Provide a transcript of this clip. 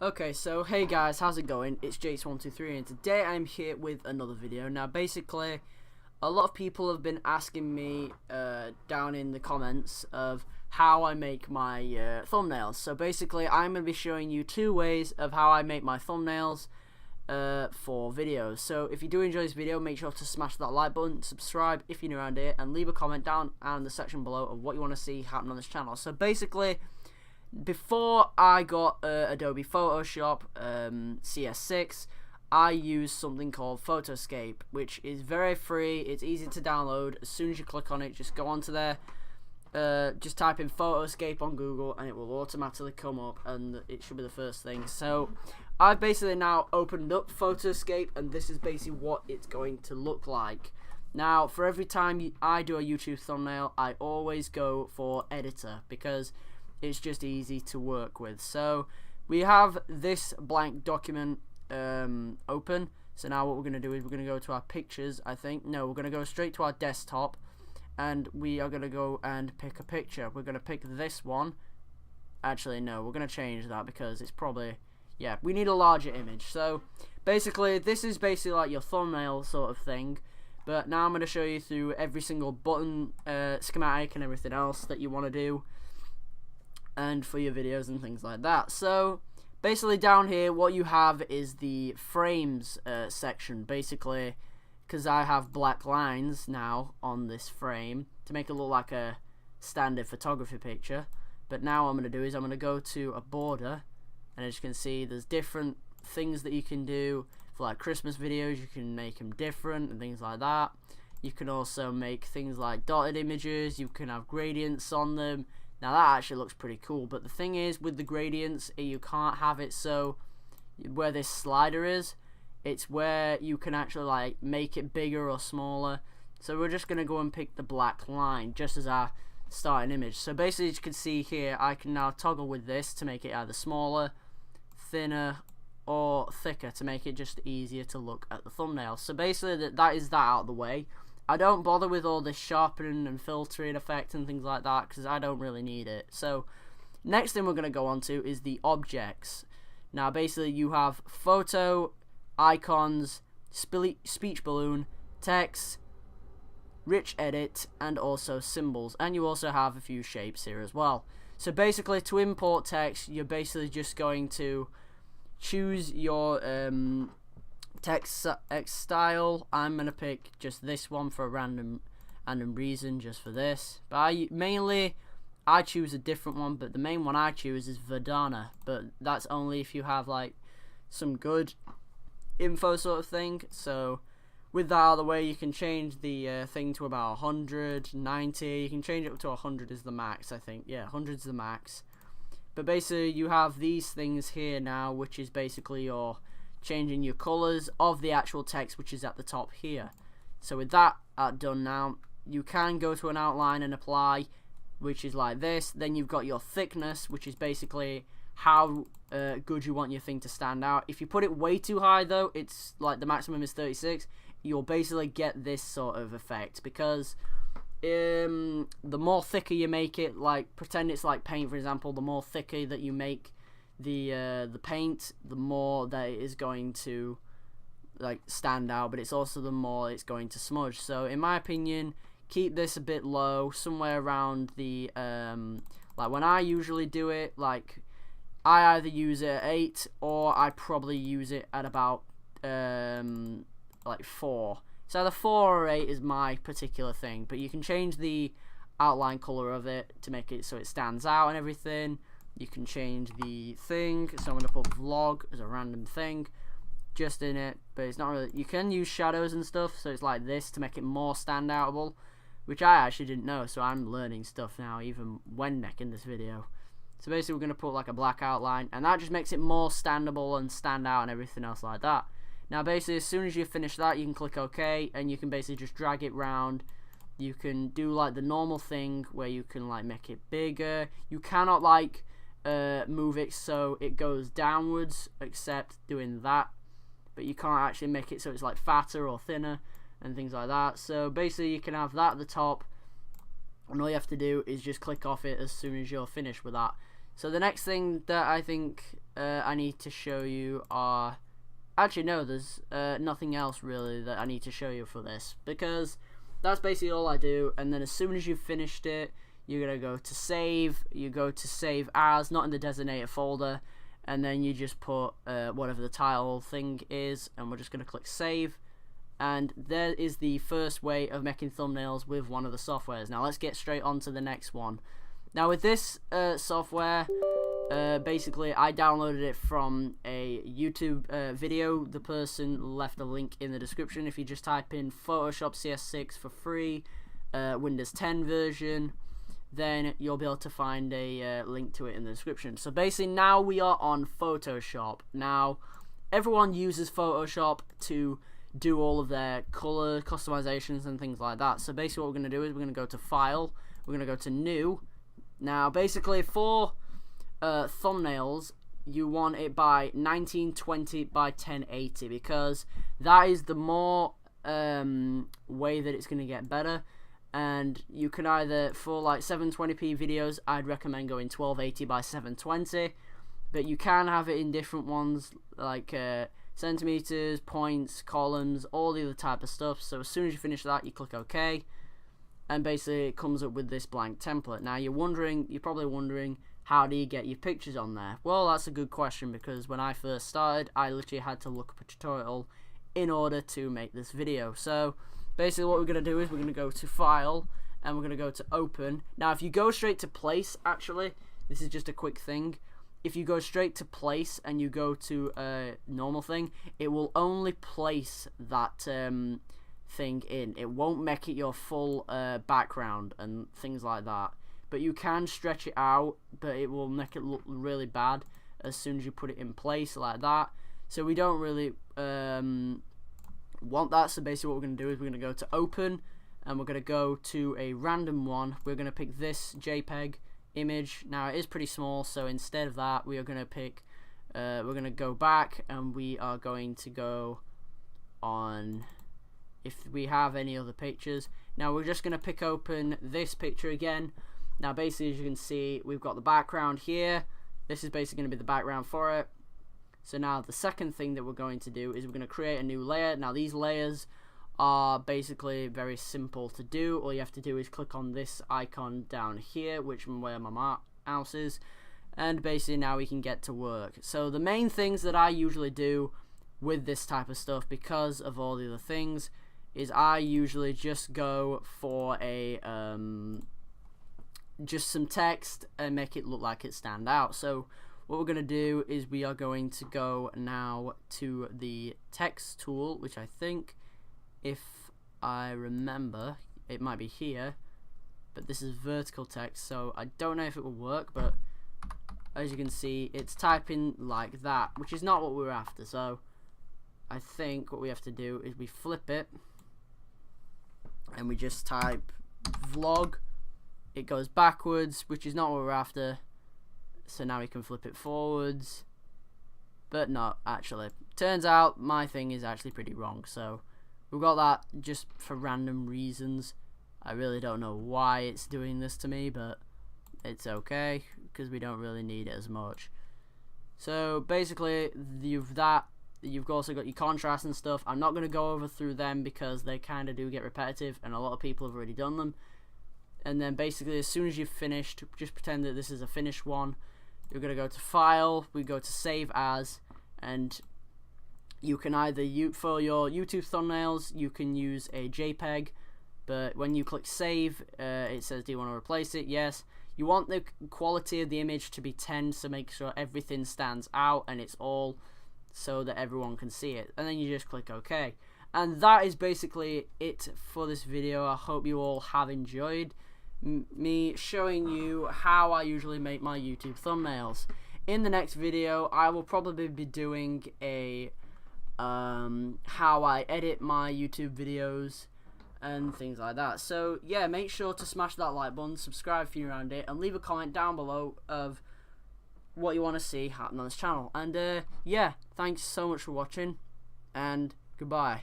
Okay, so hey guys, how's it going? It's Jace123 and today I'm here with another video. Now basically, a lot of people have been asking me down in the comments of how I make my thumbnails. So basically, I'm going to be showing you two ways of how I make my thumbnails for videos. So if you do enjoy this video, make sure to smash that like button, subscribe if you're new around here, and leave a comment down in the section below of what you want to see happen on this channel. So basically, before I got Adobe Photoshop CS6, I used something called Photoscape, which is very free. It's easy to download. As soon as you click on it, just go onto there, just type in Photoscape on Google and it will automatically come up, and it should be the first thing. So I've basically now opened up Photoscape, and this is basically what it's going to look like. Now, for every time I do a YouTube thumbnail, I always go for editor because it's just easy to work with. So we have this blank document open. So now what we're going to do is we're going to go to our pictures, I think. No, we're going to go straight to our desktop, and we are going to go and pick a picture. We're going to pick this one. Actually, no, we're going to change that because it's probably, yeah, we need a larger image. So basically, this is basically like your thumbnail sort of thing. But now I'm going to show you through every single button, schematic and everything else that you want to do, and for your videos and things like that. So basically down here what you have is the frames section, basically, because I have black lines now on this frame to make it look like a standard photography picture. But now what I'm going to do is I'm going to go to a border, and as you can see there's different things that you can do for like Christmas videos. You can make them different and things like that. You can also make things like dotted images. You can have gradients on them. Now that actually looks pretty cool, but the thing is with the gradients, you can't have it so where this slider is, it's where you can actually like make it bigger or smaller. So we're just gonna go and pick the black line just as our starting image. So basically, as you can see here, I can now toggle with this to make it either smaller, thinner, or thicker to make it just easier to look at the thumbnail. So basically that is that out of the way. I don't bother with all this sharpening and filtering effect and things like that because I don't really need it. So next thing we're going to go on to is the objects. Now basically you have photo, icons, speech balloon, text, rich edit, and also symbols. And you also have a few shapes here as well. So basically to import text, you're basically just going to choose your text style. I'm gonna pick just this one for a random reason, just for this. But I choose a different one, but the main one I choose is Verdana. But that's only if you have like some good info sort of thing. So with that out of the way, you can change the thing to about 100, 90. You can change it up to 100 is the max, I think. Yeah, 100 is the max. But basically you have these things here now, which is basically your changing your colors of the actual text, which is at the top here. So with that done now, you can go to an outline and apply, which is like this. Then you've got your thickness, which is basically how good you want your thing to stand out. If you put it way too high though, it's like the maximum is 36, you'll basically get this sort of effect, because the more thicker you make it, like pretend it's like paint for example, the more thicker that you make the paint, the more that it is going to like stand out, but it's also the more it's going to smudge. So in my opinion, keep this a bit low, somewhere around the like when I usually do it, like I either use it at 8 or I probably use it at about like 4. So either 4 or 8 is my particular thing, but you can change the outline color of it to make it so it stands out and everything. You can change the thing, so I'm going to put vlog as a random thing just in it, but it's not really. You can use shadows and stuff, so it's like this to make it more standoutable, which I actually didn't know, so I'm learning stuff now even when making this video. So basically we're going to put like a black outline, and that just makes it more standable and stand out and everything else like that. Now basically as soon as you finish that, you can click OK, and you can basically just drag it round. You can do like the normal thing where you can like make it bigger. You cannot like move it so it goes downwards except doing that, but you can't actually make it so it's like fatter or thinner and things like that. So basically you can have that at the top, and all you have to do is just click off it as soon as you're finished with that. So the next thing that I think I need to show you are... Actually, no, there's nothing else really that I need to show you for this, because that's basically all I do. And then as soon as you've finished it, you're going to go to save. You go to save as, not in the designated folder, and then you just put whatever the title thing is, and we're just going to click save. And there is the first way of making thumbnails with one of the softwares. Now let's get straight on to the next one. Now with this software, basically I downloaded it from a YouTube video. The person left a link in the description. If you just type in Photoshop CS6 for free, Windows 10 version, then you'll be able to find a link to it in the description. So basically now we are on Photoshop. Now everyone uses Photoshop to do all of their color customizations and things like that. So basically what we're going to do is we're going to go to File, we're going to go to New. Now basically for thumbnails, you want it by 1920 by 1080, because that is the more way that it's going to get better. And you can either, for like 720p videos, I'd recommend going 1280 by 720, but you can have it in different ones, like centimeters, points, columns, all the other type of stuff. So as soon as you finish that, you click OK, and basically it comes up with this blank template. Now you're probably wondering, how do you get your pictures on there? Well, that's a good question, because when I first started, I literally had to look up a tutorial in order to make this video. So basically what we're going to do is we're going to go to File, and we're going to go to Open. Now if you go straight to Place, actually, this is just a quick thing. If you go straight to Place and you go to normal thing, it will only place that thing in. It won't make it your full background and things like that. But you can stretch it out, but it will make it look really bad as soon as you put it in place like that. So we don't really want that. So basically what we're going to do is we're going to go to Open, and we're going to go to a random one. We're going to pick this JPEG image. Now it is pretty small, so instead of that we are going to pick we're going to go back, and we are going to go on if we have any other pictures. Now we're just going to pick open this picture again. Now basically, as you can see, we've got the background here. This is basically going to be the background for it. So now the second thing that we're going to do is we're going to create a new layer. Now these layers are basically very simple to do. All you have to do is click on this icon down here, which is where my mouse is, and basically now we can get to work. So the main things that I usually do with this type of stuff, because of all the other things, is I usually just go for a just some text and make it look like it stand out. So what we're going to do is we are going to go now to the text tool, which I think, if I remember, it might be here, but this is vertical text, so I don't know if it will work. But as you can see, it's typing like that, which is not what we're after. So I think what we have to do is we flip it, and we just type vlog. It goes backwards, which is not what we're after. So now we can flip it forwards, but not actually. Turns out my thing is actually pretty wrong. So we've got that just for random reasons. I really don't know why it's doing this to me, but it's okay, because we don't really need it as much. So basically, you've also got your contrast and stuff. I'm not going to go over through them because they kind of do get repetitive, and a lot of people have already done them. And then basically, as soon as you've finished, just pretend that this is a finished one. You're going to go to File, we go to Save As, and you can either, for your YouTube thumbnails, you can use a JPEG, but when you click Save, it says, do you want to replace it? Yes. You want the quality of the image to be 10, so make sure everything stands out and it's all so that everyone can see it. And then you just click OK. And that is basically it for this video. I hope you all have enjoyed me showing you how I usually make my YouTube thumbnails. In the next video, I will probably be doing a how I edit my YouTube videos and things like that. So yeah, make sure to smash that like button, subscribe if you're around it, and leave a comment down below of what you want to see happen on this channel. And yeah, thanks so much for watching, and goodbye.